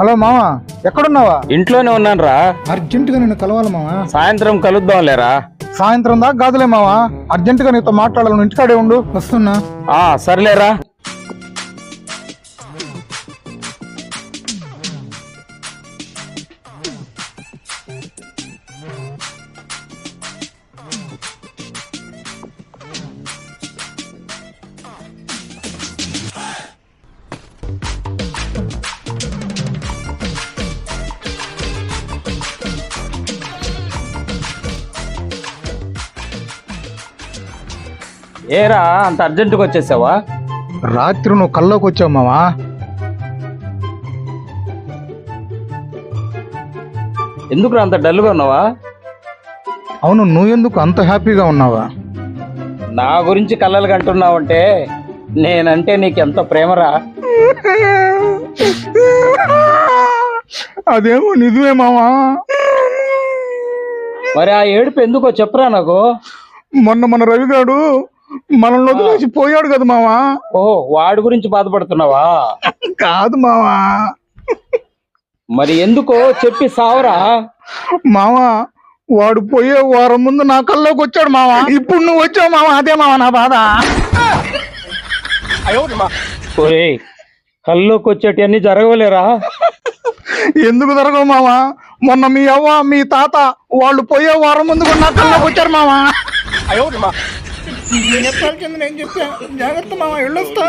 Hello మావా, ఎక్కడున్నావా? ఇంట్లోనే ఉన్నాను రా. అర్జెంటుగా నిన్ను కలవాలి మావా. సాయంత్రం కలుద్దాం లేరా. సాయంత్రం దాకా కాదులే మావా, అర్జెంటుగా నీతో మాట్లాడాలి. నువ్వు ఇంటికాడే ఉండు, వస్తున్నా. సర్లేరా. ఏరా అంత అర్జెంటుగా వచ్చేసావా? రాత్రి నువ్వు కల్లోకి వచ్చావు మావా. ఎందుకు అంత డల్గా ఉన్నావా? అవును, నువ్వెందుకు అంత హ్యాపీగా ఉన్నావా? నా గురించి కళ్ళలు కంటున్నావంటే నేనంటే నీకెంత ప్రేమరా. అదేమో నిజమే మావా. మరి ఆ ఏడుపు ఎందుకో చెప్పురా నాకు. మొన్న మన రవిగాడు మనల్ని వదిలేసి పోయాడు కదా మావా. ఓహో, వాడి గురించి బాధపడుతున్నావా? కాదు మావా. మరి ఎందుకో చెప్పి సావరా. మావా, వాడు పోయే వారం ముందు నా కల్లోకి వచ్చాడు మావా. ఇప్పుడు నువ్వు వచ్చావు మావా, అదే మావా నా బాధ. ఒరేయ్, కల్లోకి వచ్చేటివన్నీ జరగలేరా. ఎందుకు జరగవు మావా? మొన్న మీ అవ్వ మీ తాత వాళ్ళు పోయే వారం ముందు కూడా నా కల్లోకి వచ్చారు మావా. నేను చెప్పాల్సింది నేను చెప్పా. జాగ్రత్త మావా, వెళ్ళొస్తా.